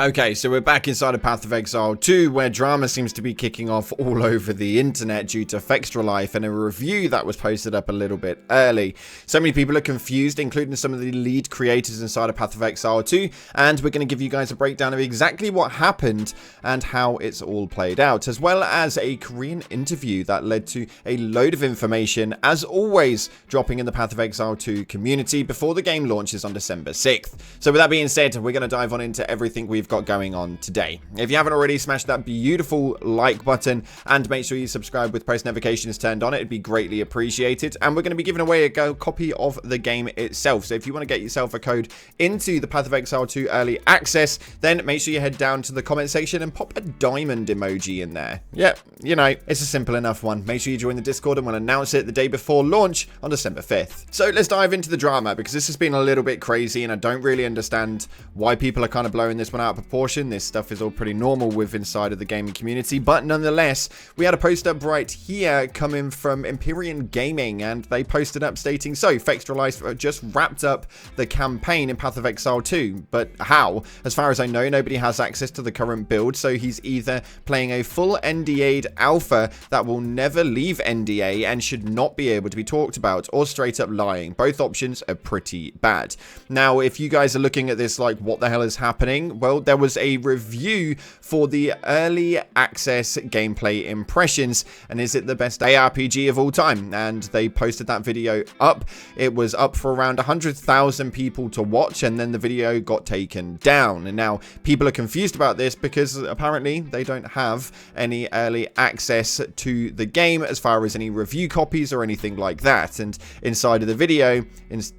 Okay, so we're back inside of Path of Exile 2, where drama seems to be kicking off all over the internet due to Fextralife and a review that was posted up a little bit early. So many people are confused, including some of the lead creators inside of Path of Exile 2, and we're going to give you guys a breakdown of exactly what happened and how it's all played out, as well as a Korean interview that led to a load of information, as always, dropping in the Path of Exile 2 community before the game launches on December 6th. So with that being said, we're going to dive on into everything we've got going on today. If you haven't already, smash that beautiful like button and make sure you subscribe with post notifications turned on. It'd be greatly appreciated. And we're going to be giving away a copy of the game itself. So if you want to get yourself a code into the Path of Exile 2 early access, then make sure you head down to the comment section and pop a diamond emoji in there. Yep, you know, it's a simple enough one. Make sure you join the Discord and we'll announce it the day before launch on December 5th. So let's dive into the drama, because this has been a little bit crazy and I don't really understand why people are kind of blowing this one out of proportion. This stuff is all pretty normal with inside of the gaming community, but nonetheless, we had a post up right here coming from Empyrean Gaming, and they posted up stating, so Fextralife just wrapped up the campaign in Path of Exile 2, but how? As far as I know, nobody has access to the current build, so he's either playing a full NDA'd alpha that will never leave NDA and should not be able to be talked about, or straight up lying. Both options are pretty bad. Now, if you guys are looking at this like, what the hell is happening? Well, there was a review for the early access gameplay impressions, and is it the best ARPG of all time? And they posted that video up. It was up for around 100,000 people to watch, and then the video got taken down. And now people are confused about this because apparently they don't have any early access to the game as far as any review copies or anything like that. And inside of the video,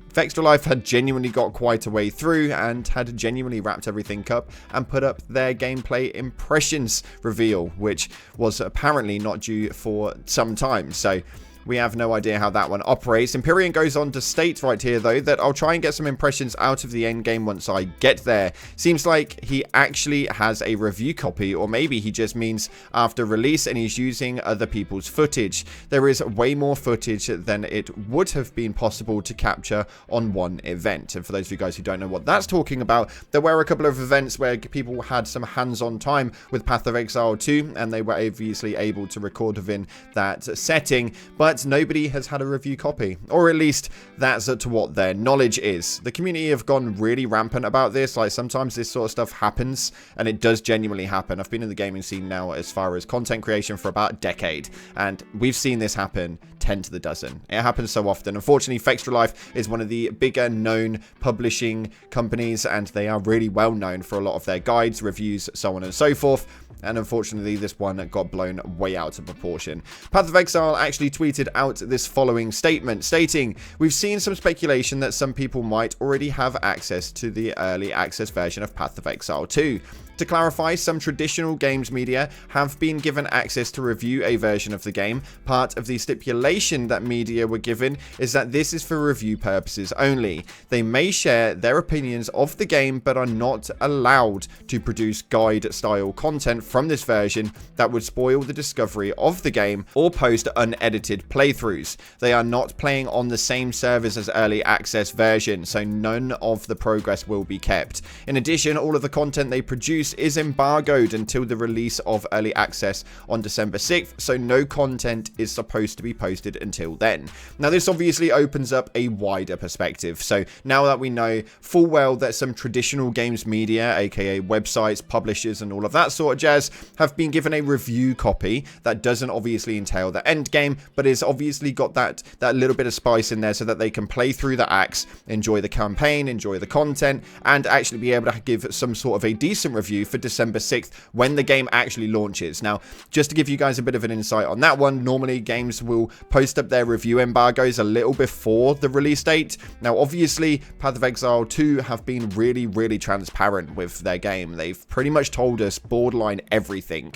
Fextralife had genuinely got quite a way through and had genuinely wrapped everything up and put up their gameplay impressions reveal, which was apparently not due for some time. So we have no idea how that one operates. Empyrean goes on to state right here, though, that I'll try and get some impressions out of the end game once I get there. Seems like he actually has a review copy, or maybe he just means after release and he's using other people's footage. There is way more footage than it would have been possible to capture on one event. And for those of you guys who don't know what that's talking about, there were a couple of events where people had some hands-on time with Path of Exile 2, and they were obviously able to record within that setting, but nobody has had a review copy, or at least that's to what their knowledge is. The community have gone really rampant about this. Like, sometimes this sort of stuff happens, and it does genuinely happen. I've been in the gaming scene now as far as content creation for about a decade, and we've seen this happen 10 to the dozen. It happens so often. Unfortunately, Fextralife is one of the bigger known publishing companies, and they are really well known for a lot of their guides, reviews, so on and so forth. And unfortunately, this one got blown way out of proportion. Path of Exile actually tweeted out this following statement, stating, "We've seen some speculation that some people might already have access to the early access version of Path of Exile 2. To clarify, some traditional games media have been given access to review a version of the game. Part of the stipulation that media were given is that this is for review purposes only. They may share their opinions of the game, but are not allowed to produce guide-style content from this version that would spoil the discovery of the game or post unedited playthroughs. They are not playing on the same servers as early access version, so none of the progress will be kept. In addition, all of the content they produce is embargoed until the release of early access on December 6th, so no content is supposed to be posted until then." Now, this obviously opens up a wider perspective. So now that we know full well that some traditional games media, aka websites, publishers, and all of that sort of jazz, have been given a review copy that doesn't obviously entail the end game, but is obviously got that little bit of spice in there so that they can play through the acts, enjoy the campaign, enjoy the content, and actually be able to give some sort of a decent review for December 6th when the game actually launches. Now, just to give you guys a bit of an insight on that one, normally games will post up their review embargoes a little before the release date. Now, obviously, Path of Exile 2 have been really, really transparent with their game. They've pretty much told us borderline everything.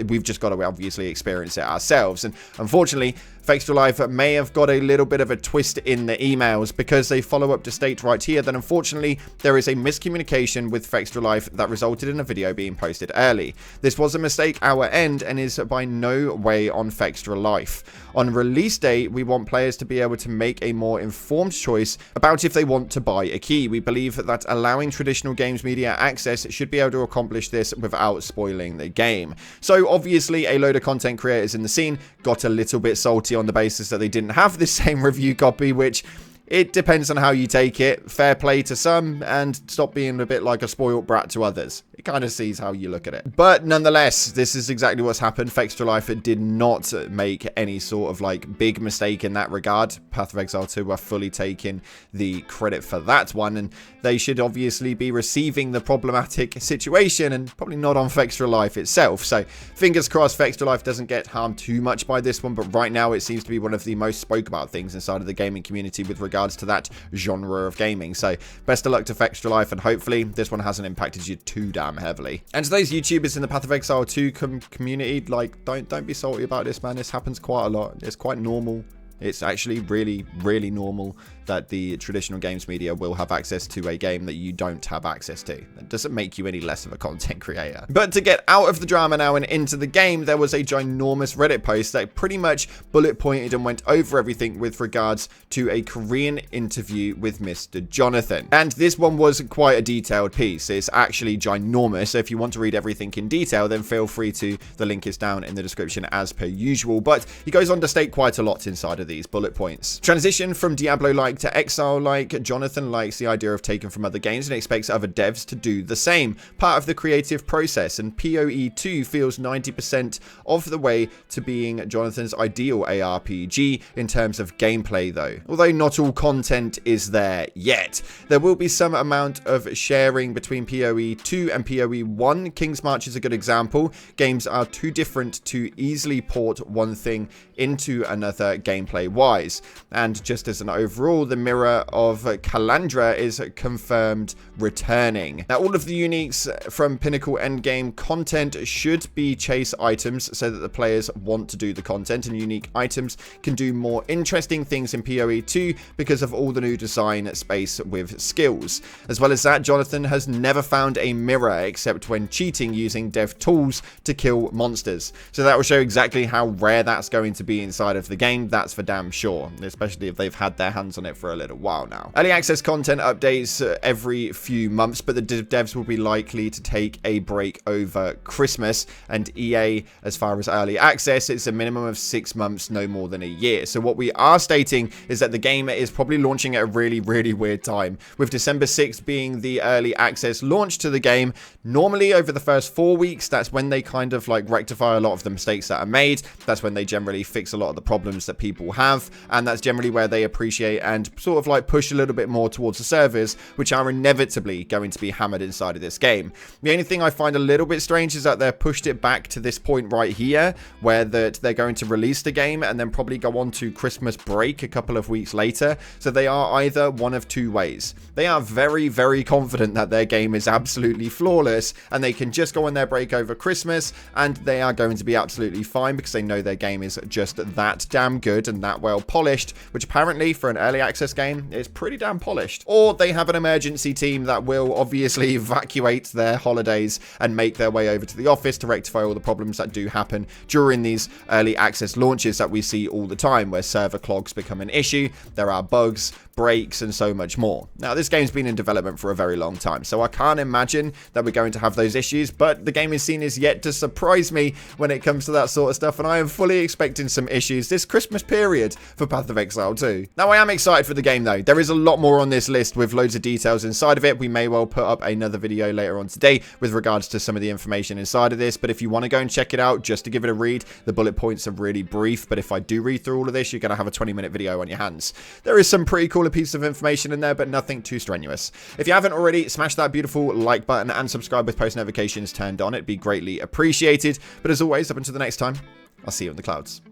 We've just got to obviously experience it ourselves. And unfortunately, Fextralife may have got a little bit of a twist in the emails, because they follow up to state right here that unfortunately there is a miscommunication with Fextralife that resulted in a video being posted early. This was a mistake our end and is by no way on Fextralife. On release day, we want players to be able to make a more informed choice about if they want to buy a key. We believe that allowing traditional games media access should be able to accomplish this without spoiling the game. So obviously a load of content creators in the scene got a little bit salty on the basis that they didn't have the same review copy, which it depends on how you take it. Fair play to some, and stop being a bit like a spoiled brat to others. It kind of sees how you look at it. But nonetheless, this is exactly what's happened. Fextralife did not make any sort of like big mistake in that regard. Path of Exile 2 are fully taking the credit for that one, and they should obviously be receiving the problematic situation and probably not on Fextralife itself. So fingers crossed Fextralife doesn't get harmed too much by this one, but right now it seems to be one of the most spoke about things inside of the gaming community with regards to that genre of gaming. So best of luck to Fextralife, and hopefully this one hasn't impacted you too damn heavily. And to those YouTubers in the Path of Exile 2 community, like, don't be salty about this, man. This happens quite a lot. It's quite normal. It's actually really, really normal that the traditional games media will have access to a game that you don't have access to. It doesn't make you any less of a content creator. But to get out of the drama now and into the game, there was a ginormous Reddit post that pretty much bullet pointed and went over everything with regards to a Korean interview with Mr. Jonathan. And this one was quite a detailed piece. It's actually ginormous. So if you want to read everything in detail, then feel free to. The link is down in the description as per usual. But he goes on to state quite a lot inside of these bullet points. Transition from Diablo-like to Exile-like. Jonathan likes the idea of taking from other games and expects other devs to do the same. Part of the creative process, and PoE 2 feels 90% of the way to being Jonathan's ideal ARPG in terms of gameplay though. Although not all content is there yet. There will be some amount of sharing between PoE 2 and PoE 1. King's March is a good example. Games are too different to easily port one thing into another gameplay wise. And just as an overall, the Mirror of Calandra is confirmed returning. Now all of the uniques from Pinnacle Endgame content should be chase items so that the players want to do the content, and unique items can do more interesting things in PoE 2 because of all the new design space with skills. As well as that, Jonathan has never found a mirror except when cheating using dev tools to kill monsters. So that will show exactly how rare that's going to be inside of the game, that's for damn sure, especially if they've had their hands on it for a little while now. Early access content updates every few months, but the devs will be likely to take a break over Christmas, and EA, as far as early access, it's a minimum of 6 months, no more than a year. So what we are stating is that the game is probably launching at a really, really weird time, with December 6th being the early access launch to the game. Normally over the first 4 weeks, that's when they kind of like rectify a lot of the mistakes that are made. That's when they generally fix a lot of the problems that people have, and that's generally where they appreciate and sort of like push a little bit more towards the servers, which are inevitably going to be hammered inside of this game. The only thing I find a little bit strange is that they're pushed it back to this point right here, where they're going to release the game and then probably go on to Christmas break a couple of weeks later. So they are either one of two ways. They are very, very confident that their game is absolutely flawless and they can just go on their break over Christmas and they are going to be absolutely fine because they know their game is just that damn good and that well polished, which apparently for an early access game is pretty damn polished. Or they have an emergency team that will obviously evacuate their holidays and make their way over to the office to rectify all the problems that do happen during these early access launches that we see all the time, where server clogs become an issue, there are bugs, breaks, and so much more. Now this game's been in development for a very long time, so I can't imagine that we're going to have those issues, but the game is seen as yet to surprise me when it comes to that sort of stuff, and I am fully expecting some issues this Christmas period for Path of Exile 2. Now I am excited for the game though. There is a lot more on this list with loads of details inside of it. We may well put up another video later on today with regards to some of the information inside of this, but if you want to go and check it out just to give it a read, the bullet points are really brief, but if I do read through all of this, you're going to have a 20-minute video on your hands. There is some pretty cool pieces of information in there, but nothing too strenuous. If you haven't already, smash that beautiful like button and subscribe with post notifications turned on. It'd be greatly appreciated. But as always, up until the next time, I'll see you in the clouds.